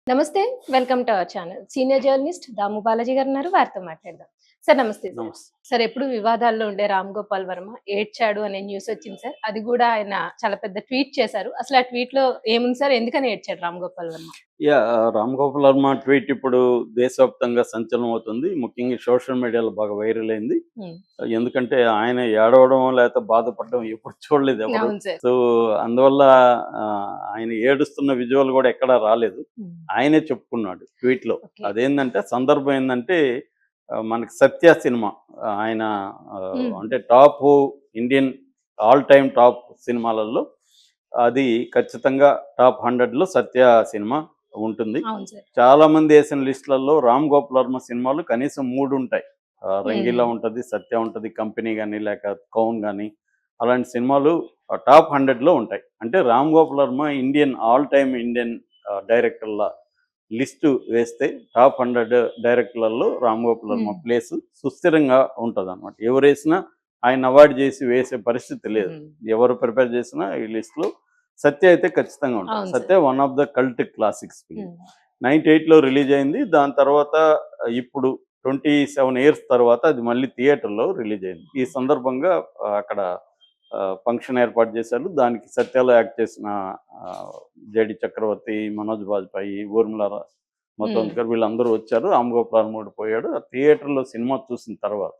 నమస్తే. Welcome to our channel. Senior journalist Damu Balaji గారున్నారు. వారితో మాట్లాడదాం. సార్ నమస్తే సార్. నమస్తే. సార్ ఎప్పుడు వివాదాల్లో ఉండే రామ్ గోపాల్ వర్మ ఏడ్చాడు అనే న్యూస్ వచ్చింది సార్. అది కూడా ఆయన చాలా పెద్ద ట్వీట్ చేశారు. అసలు ఆ ట్వీట్‌లో ఏముంది సార్? ఎందుకని ఏడ్చాడు రామ్ గోపాల్ వర్మ? రామ్ గోపాల్ వర్మ ట్వీట్ ఇప్పుడు దేశవ్యాప్తంగా సంచలనం అవుతుంది. ముఖ్యంగా సోషల్ మీడియాలో బాగా వైరల్ అయింది. హ్మ్. ఎందుకంటే ఆయన ఏడవడం లేకపోతే బాధపడడం ఎప్పుడు చూడలేదు ఎవరు. అవును సార్. సో అందువల్ల ఆయన ఏడుస్తున్న విజువల్ కూడా ఎక్కడా రాలేదు. హ్మ్. ఆయనే చెప్పుకున్నాడు ట్వీట్‌లో. ఓకే. అదేంటంటే సందర్భం ఏందంటే మనకి 'సత్య' సినిమా ఆయన హ్మ్. అంటే top Indian all time top సినిమాలలో అది ఖచ్చితంగా టాప్ 100లో 'సత్య' సినిమా ఉంటుంది. అవును సార్. చాలా మంది వేసిన లిస్టులలో రామ్ గోపాల్ వర్మ సినిమాలు కనీసం 3 ఉంటాయి. హ్మ్. 'రంగీలా' ఉంటది, 'సత్య' ఉంటది, 'కంపెనీ' గాని లేక 'కౌన్' గాని అలాంటి సినిమాలు టాప్ 100లో ఉంటాయి. అంటే Ram Gopal Varma all time Indian డైరెక్టర్ల లిస్టు వేస్తే టాప్ 100 డైరెక్టర్లలో రామ్ గోపాల్ వర్మ హ్మ్. ప్లేస్ సుస్థిరంగా ఉంటదనమాట. ఎవరేసినా ఆయన అవార్డ్ చేసి వేసే పరిస్థితి లేదు. హ్మ్. ఎవరు ప్రిపేర్ చేసినా ఈ లిస్ట్‌లో 'సత్య' అయితే ఖచ్చితంగా ఉంటది. అవును sir. 'Satya' one of the cult classics film. హ్మ్. 98లో రిలీజ్ అయింది. దాని తర్వాత ఇప్పుడు 27 ఇయర్స్ తర్వాత అది మళ్ళీ థియేటర్‌లో రిలీజ్ అయింది. ఈ సందర్భంగా అక్కడ ఫంక్షన్ ఏర్పాటు చేశారు. దానికి 'సత్యలో' యాక్ట్ చేసిన ఆహ్, 'జేడీ చక్రవర్తి', 'మనోజ్ బాజ్‌పేయి', 'ఊర్మిళ హ్మ్. మతోంద్కర్' వీళ్ళందరూ వచ్చారు. 'రామ్ గోపాల్ వర్మ' కూడా పోయాడు. ఆ థియేటర్‌లో సినిమా చూసిన తర్వాత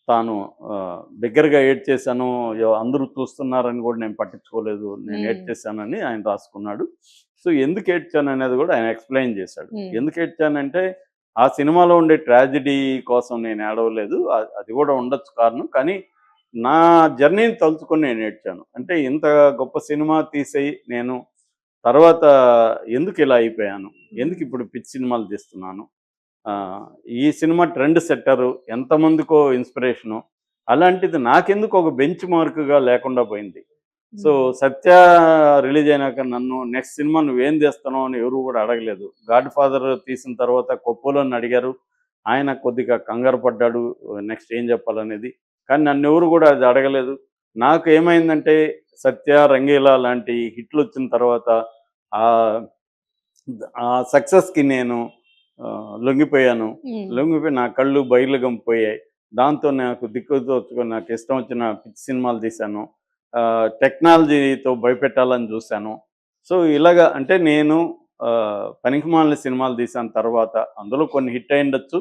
తాను బిగ్గరగా ఏడ్చేశాను. అందరూ చూస్తున్నారని కూడా నేను పట్టించుకోలేదు. నేను హ్మ్. ఏడ్చేశానని ఆయన రాసుకున్నాడు. సో, ఎందుకు ఏడ్చాననేది కూడా ఆయన ఎక్స్‌ప్లెయిన్ చేశాడు. హ్మ్. ఎందుకు ఏడ్చానంటే, ఆ సినిమాలో ఉండే ట్రాజెడీ కోసం నేను ఏడవలేదు. అది కూడా ఉండొచ్చు కారణం. కానీ నా జర్నీని తలుచుకొని నేను ఏడ్చాను. అంటే ఇంత గొప్ప సినిమా తీసేయి నేను తర్వాత ఎందుకిలా అయిపోయాను? ఎందుకిప్పుడు పిచ్చి సినిమాలు తీస్తున్నాను? ఆహ్, ఈ సినిమా ట్రెండ్ సెట్టరు. ఎంతమందికో ఇన్‌స్పిరేషను. అలాంటిది నాకెందుకు ఒక బెంచ్ మార్క్‌గా లేకుండా పోయింది. సో, హ్మ్. 'సత్య' రిలీజ్ అయినాక నన్ను నెక్స్ట్ సినిమా నువ్వేం తీస్తున్నావు అని ఎవరు కూడా అడగలేదు. 'గాడ్ ఫాదర్' తీసిన తర్వాత 'కొప్పోలో'ని అడిగారు. ఆయన కొద్దిగా కంగారు పడ్డాడు. నెక్స్ట్ ఏం చెప్పాలనేది. కానీ నన్నెవరు కూడా అది అడగలేదు. నాకు ఏమైందంటే 'సత్య', 'రంగీలా' లాంటి హిట్‌లొచ్చిన తర్వాత ఆహ్, ఆ సక్సెస్‌కి నేను లొంగిపోయాను. హ్మ్. లొంగిపోయి నా కళ్ళు బైర్లుగమ్మిపోయాయి. దాంతో నాకు దిక్కుతోచక నాకు ఇష్టం వచ్చిన పిచ్చి సినిమాలు తీశాను. టెక్నాలజీతో భయపెట్టాలని చూశాను. సో, ఇలాగ అంటే నేను పనికిమాలిన సినిమాలు తీశాను తర్వాత. అందులో కొన్ని హిట్ అయ్యుండొచ్చు.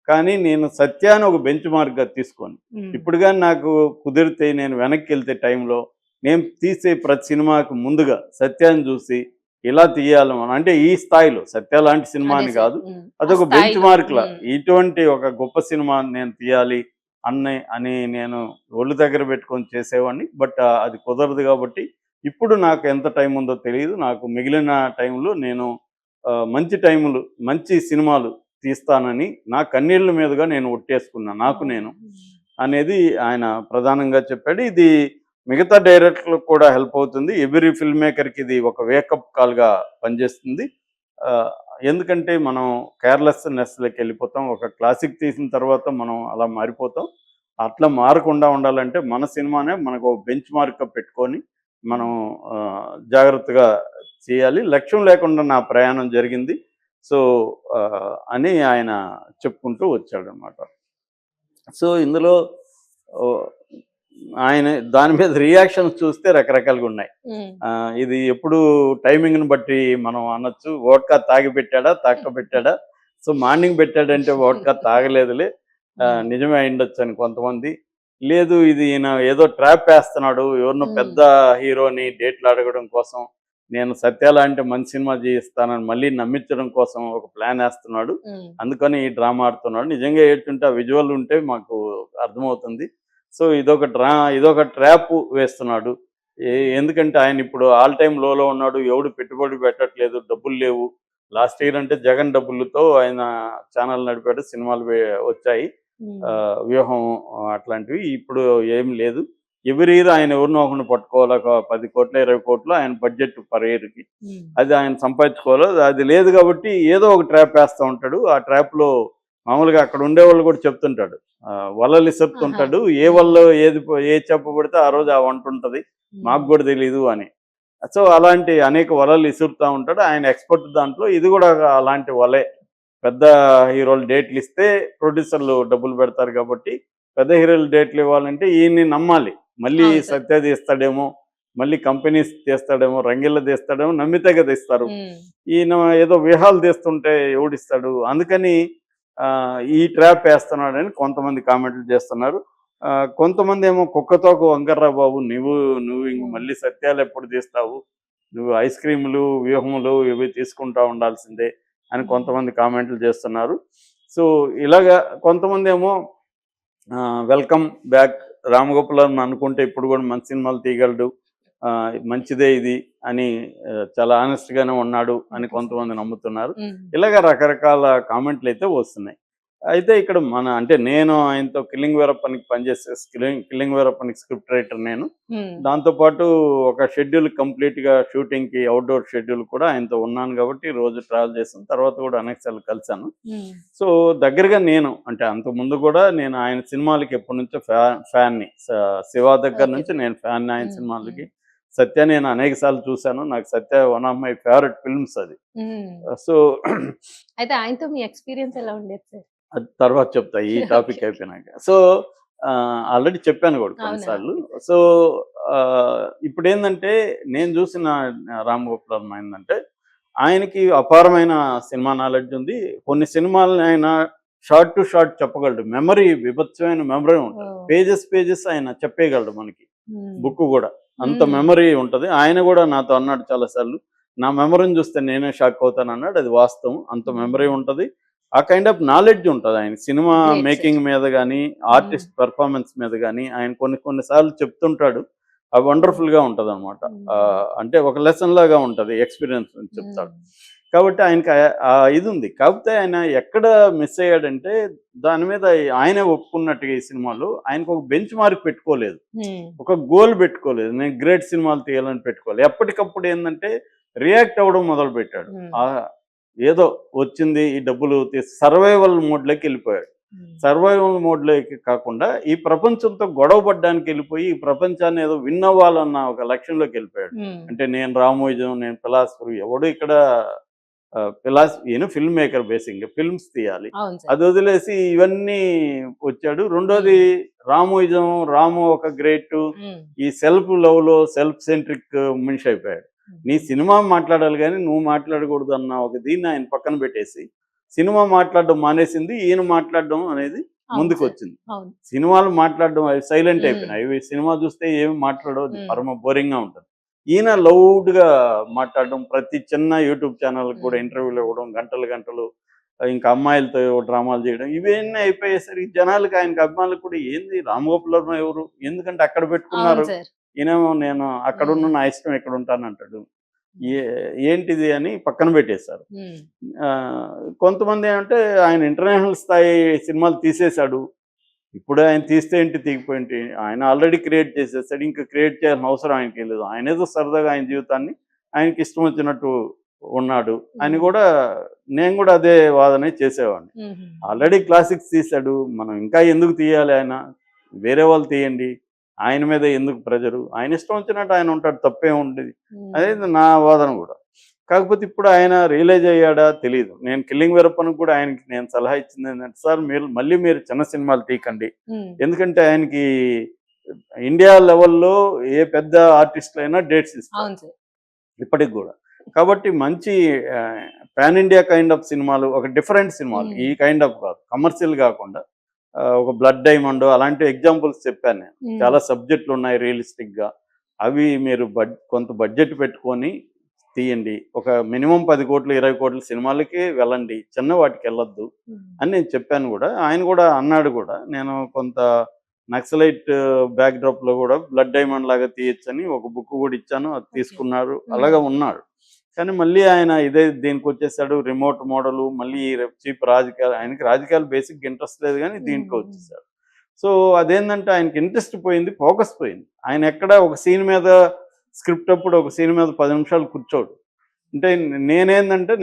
కానీ నేను 'సత్యా'ని ఒక బెంచ్ మార్క్‌గా తీసుకోను. హ్మ్. ఇప్పుడు గాని నాకు కుదిరితే నేను వెనక్కెళ్తే టైంలో, నేను తీసే ప్రతి సినిమాకి ముందుగా 'సత్యా'ని చూసి ఇలా తీయాలి మనం. అంటే ఈ స్థాయిలో 'సత్య' లాంటి సినిమా అదే అని సార్. కాదు. హ్మ్. ఆ అదొక బెంచ్ స్థాయిలో. మార్క్‌లా. హ్మ్. ఇటువంటి ఒక గొప్ప సినిమా నేను తీయాలి అని నేను ఒళ్ళు దగ్గర పెట్టుకొని చేసేవాడిని. బట్ అది కుదరదు కాబట్టి ఇప్పుడు నాకు ఎంత టైం ఉందో తెలీదు. నాకు మిగిలిన టైంలో నేను మంచి టైములు, మంచి సినిమాలు తీస్తానని నా కన్నీళ్ల మీదుగా నేను ఒట్టేసుకున్నా. నాకు ఓహ్! నేను అనేది ఆయన ప్రధానంగా చెప్పాడు. ఇది మిగతా డైరెక్టర్లకు కూడా హెల్ప్ అవుతుంది. ఎవ్రి ఫిల్మ్ మేకర్‌కి ఇది ఒక వేకప్ కాల్‌గా పనిచేస్తుంది. ఆహ్, ఎందుకంటే మనం కేర్‌లెస్‌నెస్‌లోకెళ్ళిపోతాం. ఒక క్లాసిక్ తీసిన తర్వాత మనం అలా మారిపోతాం. అట్లా మారకుండా ఉండాలంటే మన సినిమానే మనకు ఒక బెంచ్ మార్క్‌గా పెట్టుకొని మనం జాగ్రత్తగా చేయాలి. లక్ష్యం లేకుండా నా ప్రయాణం జరిగింది. సో, అని ఆయన చెప్పుకుంటూ వచ్చాడనమాట. సో, ఇందులో ఓహ్, ఆయన దాని మీద రియాక్షన్స్ చూస్తే రకరకాలుగున్నాయి. హ్మ్. ఇది ఎప్పుడు టైమింగ్‌ని బట్టి మనం అనొచ్చు. వోడ్కా తాగి పెట్టాడా? తాకబెట్టాడా? సో, మార్నింగ్ పెట్టాడంటే వోడ్కా తాగలేదులే. హ్మ్. నిజమే అయ్యుండొచ్చని కొంతమంది. లేదు ఇది ఈయన ఏదో ట్రాప్ ఏస్తన్నాడు. ఎవరినో హ్మ్. పెద్ద హీరోని డేట్లు అడగడం కోసం, నేను 'సత్య' లాంటి మంచి సినిమా తీయిస్తానని మళ్ళీ నమ్మించడం కోసం ఒక ప్లాన్ ఏస్తున్నాడు. హ్మ్. అందుకని ఈ డ్రామా ఆడుతున్నాడు. నిజంగా ఏడ్చుంటే ఆ విజువల్ ఉంటే మాకు అర్థమవుతుంది. సో, ఇదొక ట్రాప్ వేస్తున్నాడు. ఎ ఎందుకంటే ఆయనిప్పుడు ఆల్ టైమ్ లోలో ఉన్నాడు. ఎవడు పెట్టుబడి పెట్టట్లేదు. డబ్బులు లేవు. లాస్ట్ ఇయర్ అంటే జగన్ డబ్బులతో ఆయన ఛానెల్ నడిపాడు. సినిమాలు వచ్చాయి. హ్మ్. 'వ్యూహం' అట్లాంటివి. ఇప్పుడు ఏమి లేదు. ఎవ్రి ఇయర్ ఆయన ఎవరినో ఒకడిని పట్టుకోవాలి. ఒక 10,00,00,000, 20,00,00,000 ఆయన బడ్జెట్ పర్ ఇయర్‌కి. హ్మ్. అది ఆయన సంపాదించుకోవాలి. అది లేదు కాబట్టి ఏదో ఒక ట్రాప్ ఏస్తా ఉంటాడు. ఆ ట్రాప్‌లో మామూలుగా అక్కడ ఉండేవాళ్ళు కూడా చెప్తుంటాడు. వలలు ఆహా! ఇసురుతుంటాడు. ఏ హ్మ్. వలలో ఏది చేప పడితే ఆ రోజు ఆ వంటుంటది. హ్మ్. మాకు గూడా తెలీదు అని. సో అలాంటి అనేక వలలు ఇసురుతూ ఉంటాడు. ఆయన ఎక్స్‌పర్ట్ దాంట్లో. ఇది కూడా అలాంటి వలే. పెద్ద హీరోలు డేట్లు ఇస్తే ప్రొడ్యూసర్లు డబ్బులు పెడతారు కాబట్టి, పెద్ద హీరోలు డేట్లు ఇవ్వాలంటే ఈయన్ని నమ్మాలి. మళ్ళీ అవును సార్. సత్య తీస్తాడేమో, మళ్ళీ కంపెనీస్ తీస్తాడేమో, రంగీలా తీస్తాడేమో నమ్మితే కదా ఇస్తారు. ఈయన ఏదో వ్యూహాలు తీస్తుంటే ఎవడిస్తాడు? అందుకని ఈ ట్రాప్ వేస్తున్నాడని కొంతమంది కామెంట్లు చేస్తున్నారు. కొంతమందేమో కుక్కతోక వంకర్రా బాబు నువ్వు నువ్వు ఇంక మళ్ళీ సత్యాలు ఎప్పుడు తీస్తావు? నువ్వు ఐస్ క్రీములు, వ్యూహములు ఇవి తీసుకుంటా ఉండాల్సిందే అని కొంతమంది కామెంట్లు చేస్తున్నారు. సో ఇలాగా కొంతమందేమో వెల్కమ్ బ్యాక్ రామ్ గోపాల్ వర్మ అనుకుంటే ఇప్పుడు కూడా మంచి సినిమాలు తీయగలడు, మంచిదే ఇది అని చాలా ఆనెస్ట్‌గానే ఉన్నాడు అని కొంతమంది నమ్ముతున్నారు. ఇలాగ రకరకాల కామెంట్లు అయితే వస్తున్నాయి. అయితే ఇక్కడ అంటే నేను ఆయనతో కిల్లింగ్ వీరప్పనికి పనిచేసే కిల్లింగ్ వీరప్పనికి స్క్రిప్ట్ రైటర్ నేను. దాంతో పాటు ఒక షెడ్యూల్ కంప్లీట్‌గా షూటింగ్‌కి అవుట్‌డోర్ షెడ్యూల్ కూడా ఆయనతో ఉన్నాను కాబట్టి రోజు ట్రావెల్ చేశాను. తర్వాత కూడా అనేక సార్లు కలిసాను. సో దగ్గరగా నేను అంటే అంతకుముందు కూడా నేను ఆయన సినిమాలకి ఎప్పటినుంచో ఫ్యాన్‌ని. శివ దగ్గర నుంచి నేను ఫ్యాన్‌ని ఆయన సినిమాలకి. సత్య నేను అనేక సార్లు చూశాను. నాకు Satya one of my favourite films అది. సో అయితే ఆయనతో మీ ఎక్స్‌పీరియన్స్ ఎలా ఉండేది సార్? అది తర్వాత చెప్తా ఈ టాపిక్ అయిపోయినాక. సో ఆల్రెడీ చెప్పాను కూడా అవునా? కొన్నిసార్లు. సో ఇప్పుడేందంటే నేను చూసిన రామ్ గోపాల్ వర్మ ఏందంటే ఆయనకి అపారమైన సినిమా నాలెడ్జ్ ఉంది. కొన్ని సినిమాలని ఆయన షార్ట్ టు షార్ట్ చెప్పగలడు. మెమరీ విభత్సమైన మెమరీ ఉంటుంది. పేజెస్ ఆయన చెప్పేయగలడు మనకి. బుక్ కూడా అంత మెమరీ ఉంటుంది. ఆయన కూడా నాతో అన్నాడు చాలాసార్లు, నా మెమరీని చూస్తే నేనే షాక్ అవుతాను అన్నాడు. అది వాస్తవం. అంత మెమరీ ఉంటుంది. ఆ కైండ్ ఆఫ్ నాలెడ్జ్ ఉంటుంది ఆయన సినిమా మేకింగ్ మీద కానీ, ఆర్టిస్ట్ పెర్ఫార్మెన్స్ మీద కానీ ఆయన కొన్ని సార్లు చెప్తుంటాడు. అవి వండర్ఫుల్గా ఉంటుంది అనమాట. అంటే ఒక లెసన్ లాగా ఉంటుంది, ఎక్స్పీరియన్స్ చెప్తాడు. కాబట్టి ఆయనకి ఇది ఉంది. కాకపోతే ఆయన ఎక్కడ మిస్ అయ్యాడంటే దాని మీద ఆయనే ఒప్పుకున్నట్టుగా ఈ సినిమాలో ఆయనకు ఒక బెంచ్ మార్క్ పెట్టుకోలేదు, ఒక గోల్ పెట్టుకోలేదు. నేను గ్రేట్ సినిమాలు తీయాలని పెట్టుకోలేదు. ఎప్పటికప్పుడు ఏంటంటే రియాక్ట్ అవ్వడం మొదలు పెట్టాడు. ఏదో వచ్చింది ఈ డబ్బులు సర్వైవల్ మోడ్లోకి వెళ్ళిపోయాడు. సర్వైవల్ మోడ్లోకి కాకుండా ఈ ప్రపంచంతో గొడవ పడ్డానికి వెళ్ళిపోయి ఈ ప్రపంచాన్ని ఏదో విన్ అవ్వాలన్న ఒక లక్ష్యంలోకి వెళ్ళిపోయాడు. అంటే నేను రామోయిజం, నేను ఫిలాసఫర్, ఎవడు ఇక్కడ ఈయన ఫిల్మ్ మేకర్, బేసిక్గా ఫిల్మ్స్ తీయాలి. అది వదిలేసి ఇవన్నీ వచ్చాడు. రెండోది రామోయిజం, రాము ఒక గ్రేట్, ఈ సెల్ఫ్ లవ్ లో సెల్ఫ్ సెంట్రిక్ మనిషి అయిపోయాడు. నీ సినిమా మాట్లాడాలి కానీ నువ్వు మాట్లాడకూడదు అన్న ఒక దీన్ని ఆయన పక్కన పెట్టేసి సినిమా మాట్లాడడం మానేసింది. ఈయన మాట్లాడడం అనేది ముందుకు వచ్చింది. సినిమాలు మాట్లాడడం అవి సైలెంట్ అయిపోయినాయి. అవి సినిమా చూస్తే ఏమి మాట్లాడవు, పరమ బోరింగ్ గా ఉంటుంది. ఈయన లౌడ్గా మాట్లాడడం, ప్రతి చిన్న యూట్యూబ్ ఛానల్ కూడా ఇంటర్వ్యూలు ఇవ్వడం, గంటలు ఇంకా అమ్మాయిలతో డ్రామాలు చేయడం, ఇవన్నీ అయిపోయేసరికి జనాలకి, ఆయనకి అభిమానులకు కూడా ఏంది రామ్ గోపాల్ వర్మ ఎవరు, ఎందుకంటే అక్కడ పెట్టుకున్నారు, ఈయనేమో నేను అక్కడున్న నా ఇష్టం ఎక్కడ ఉంటానంటాడు, ఏంటిది అని పక్కన పెట్టేశారు. కొంతమంది ఏమంటే ఆయన ఇంటర్నేషనల్ స్థాయి సినిమాలు తీసేశాడు, ఇప్పుడు ఆయన తీస్తే ఏంటి తీగిపోయింటి, ఆయన ఆల్రెడీ క్రియేట్ చేసేసాడు, ఇంకా క్రియేట్ చేయాల్సిన అవసరం ఆయనకి లేదు, ఆయన ఏదో సరదాగా ఆయన జీవితాన్ని ఆయనకి ఇష్టం వచ్చినట్టు ఉన్నాడు అని కూడా నేను కూడా అదే వాదనే చేసేవాడిని. ఆల్రెడీ క్లాసిక్స్ తీశాడు, మనం ఇంకా ఎందుకు తీయాలి, ఆయన వేరే వాళ్ళు తీయండి, ఆయన మీద ఎందుకు ప్రెజరు, ఆయన ఇష్టం వచ్చినట్టు ఆయన ఉంటాడు, తప్పే ఉండేది, అదే నా వాదన కూడా. కాకపోతే ఇప్పుడు ఆయన రియలైజ్ అయ్యాడా తెలియదు. నేను కిల్లింగ్ వీరప్పనికి కూడా ఆయనకి నేను సలహా ఇచ్చింది ఏంటంటే, సార్ మీరు చిన్న సినిమాలు తీయకండి, ఎందుకంటే ఆయనకి ఇండియా లెవెల్లో ఏ పెద్ద ఆర్టిస్టులు అయినా డేట్స్ ఇస్తారు ఇప్పటికి కూడా. కాబట్టి మంచి పాన్ ఇండియా కైండ్ ఆఫ్ సినిమాలు, ఒక డిఫరెంట్ సినిమాలు, ఈ కైండ్ ఆఫ్ కాదు, కమర్షియల్ కాకుండా ఒక బ్లడ్ డైమండ్ అలాంటి ఎగ్జాంపుల్స్ చెప్పాను నేను. చాలా సబ్జెక్టులు ఉన్నాయి రియలిస్టిక్ గా, అవి మీరు కొంత బడ్జెట్ పెట్టుకొని తీయండి, ఒక మినిమం 10 కోట్లు 20 కోట్ల సినిమాలకి వెళ్ళండి, చిన్న వాటికి వెళ్ళొద్దు అని నేను చెప్పాను కూడా. ఆయన కూడా అన్నాడు కూడా, నేను కొంత నక్సలైట్ బ్యాక్ డ్రాప్ లో కూడా బ్లడ్ డైమండ్ లాగా తీయచ్చని ఒక బుక్ కూడా ఇచ్చాను, అది తీసుకున్నారు, అలాగా ఉన్నాడు. కానీ మళ్ళీ ఆయన దీనికి వచ్చేసాడు, రిమోట్ మోడల్, మళ్ళీ చీప్ రాజకీయాలు, ఆయనకి రాజకీయాలు బేసిక్ ఇంట్రెస్ట్ లేదు కానీ దీనికి వచ్చేసాడు. సో అదేంటంటే ఆయనకి ఇంట్రెస్ట్ పోయింది, ఫోకస్ పోయింది. ఆయన ఎక్కడ ఒక సీన్ మీద స్క్రిప్ట్ అప్పుడు ఒక సీన్ మీద 10 నిమిషాలు కూర్చోడు. అంటే నేనేందంటే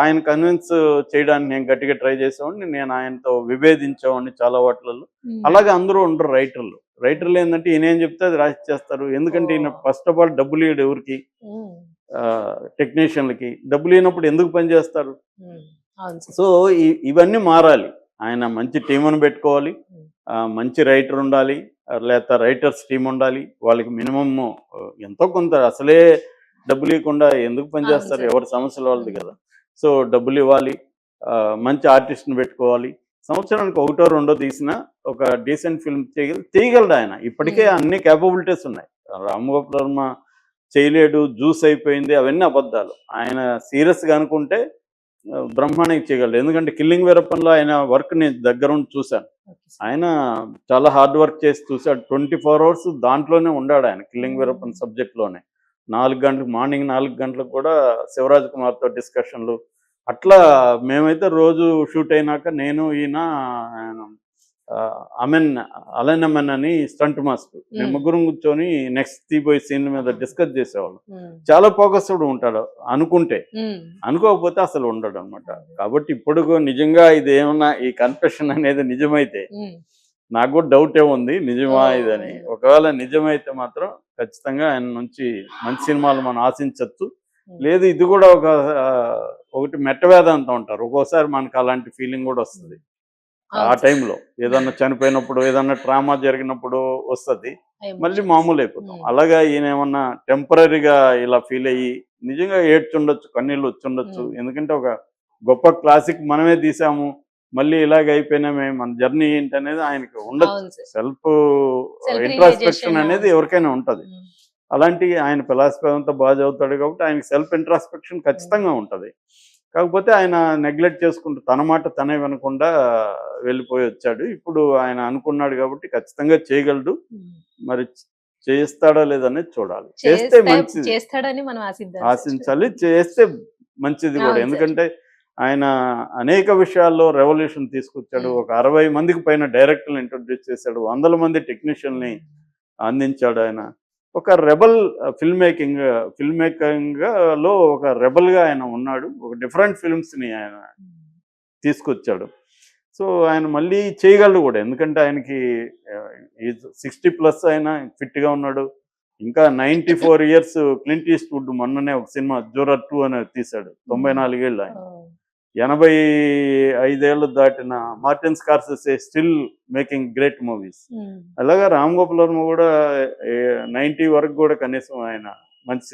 ఆయన కన్విన్స్ చేయడానికి నేను గట్టిగా ట్రై చేసేవాడిని, నేను ఆయనతో విభేదించేవాడిని చాలా వాటిలలో. అలాగే అందరూ ఉండరు రైటర్లు, రైటర్లు ఏంటంటే ఈయన ఏం చెప్తే అది రాసి చేస్తారు. ఎందుకంటే ఈయన ఫస్ట్ ఆఫ్ ఆల్ డబ్బులు ఇవ్వడు ఎవరికి, ఉమ్, టెక్నీషియన్లకి డబ్బులు ఇవ్వనప్పుడు ఎందుకు పని చేస్తారు? ఉమ్, అవును సార్. సో ఇవన్నీ మారాలి. ఆయన మంచి టీమును పెట్టుకోవాలి, మంచి రైటర్ ఉండాలి, లేకపోతే రైటర్స్ టీం ఉండాలి. వాళ్ళకి మినిమమ్ ఎంతో కొంత అసలే డబ్బులు ఇవ్వకుండా ఎందుకు పని అవును చేస్తారు? సార్. ఎవరి సమస్యలు వాళ్ళది కదా. సో డబ్బులు ఇవ్వాలి, మంచి ఆర్టిస్ట్ని పెట్టుకోవాలి. సంవత్సరానికి ఒకటో రెండో తీసిన ఒక డీసెంట్ ఫిల్మ్ తీయగలడు ఆయన. ఇప్పటికే అన్ని క్యాపబిలిటీస్ ఉన్నాయి. రామ్ గోపాల్ వర్మ చేయలేడు, జ్యూస్ అయిపోయింది, అవన్నీ అబద్ధాలు. ఆయన సీరియస్గా అనుకుంటే బ్రహ్మాండంగా చేయగలడు. ఎందుకంటే కిల్లింగ్ వీరప్పన్లో ఆయన వర్క్ నేను దగ్గరుండి చూశాను. Okay sir. ఆయన చాలా హార్డ్ వర్క్ చేసి చూశాడు. 24 అవర్స్ దాంట్లోనే ఉన్నాడు ఆయన కిల్లింగ్ వీరప్పన్ సబ్జెక్ట్లోనే. 4 గంటలకు, మార్నింగ్ 4 గంటలకు కూడా శివరాజ్ కుమార్తో డిస్కషన్లు. అట్లా మేమైతే రోజు షూట్ అయినాక నేను ఈయన అలెన్ అమెన్ అని స్టంట్ మాస్టర్, మేము ముగ్గురం కూర్చొని నెక్స్ట్ తీపోయే సీన్ల మీద డిస్కస్ చేసేవాళ్ళం. చాలా ఫోకస్డ్ ఉంటాడు అనుకుంటే, అనుకోకపోతే అసలు ఉండడు అనమాట. కాబట్టి ఇప్పుడు నిజంగా ఇది ఏమన్నా ఈ కన్ఫెషన్ అనేది నిజమైతే నాకు కూడా డౌట్ ఏముంది నిజమా ఇదని. ఒకవేళ నిజమైతే మాత్రం ఖచ్చితంగా ఆయన నుంచి మంచి సినిమాలు మనం ఆశించవచ్చు. లేదు ఇది కూడా ఒకటి మెట్టవేదాంతం అంటారు, ఒక్కోసారి మనకు అలాంటి ఫీలింగ్ కూడా వస్తుంది. ఆ టైంలో ఏదన్నా చనిపోయినప్పుడు, ఏదన్నా ట్రామా జరిగినప్పుడు వస్తుంది, మళ్ళీ మామూలు అయిపోతాం. అలాగా ఈయన ఏమన్నా టెంపరీగా ఇలా ఫీల్ అయ్యి నిజంగా ఏడ్చుండొచ్చు, కన్నీళ్ళు వచ్చుండొచ్చు. ఎందుకంటే ఒక గొప్ప క్లాసిక్ మనమే తీసాము, మళ్ళీ ఇలాగ అయిపోయినామే, మన జర్నీ ఏంటి అనేది ఆయనకు ఉండొచ్చు. సెల్ఫ్ ఇంట్రాస్పెక్షన్ అనేది ఎవరికైనా ఉంటుంది. అలాంటి ఆయన ఫిలాసఫీ అంతా బాగా చదువుతాడు కాబట్టి ఆయనకి సెల్ఫ్ ఇంట్రాస్పెక్షన్ ఖచ్చితంగా ఉంటుంది. కాకపోతే ఆయన నెగ్లెక్ట్ చేసుకుంటూ తన మాట తనే వినకుండా వెళ్ళిపోయి వచ్చాడు. ఇప్పుడు ఆయన అనుకున్నాడు కాబట్టి ఖచ్చితంగా చేయగలడు. మరి చేస్తాడా లేదనేది చూడాలి. చేస్తే మంచిది, చేస్తాడని మనం ఆశించాలి. చేస్తే మంచిది కూడా. ఎందుకంటే ఆయన అనేక విషయాల్లో రెవల్యూషన్ తీసుకొచ్చాడు. ఒక 60 మందికి పైన డైరెక్టర్లు ఇంట్రొడ్యూస్ చేశాడు, 100 మంది టెక్నీషియన్ని అందించాడు. ఆయన ఒక రెబల్ ఫిల్మ్ మేకింగ్ లో ఒక రెబల్ గా ఆయన ఉన్నాడు. ఒక డిఫరెంట్ ఫిల్మ్స్ ని ఆయన తీసుకొచ్చాడు. సో ఆయన మళ్ళీ చేయగలడు కూడా. ఎందుకంటే ఆయనకి 60+ ఆయన ఫిట్ గా ఉన్నాడు. ఇంకా 94 ఇయర్స్ క్లింట్ ఈస్ట్వుడ్ మొన్ననే ఒక సినిమా జూరర్ 2 అనేది తీశాడు. 94 ఏళ్ళు ఆయన. 85 ఏళ్ళు దాటిన Martin Scorsese still making great movies. అలాగా రామ్ గోపాల్ వర్మ కూడా 90 వరకు కూడా కనీసం ఆయన మంచి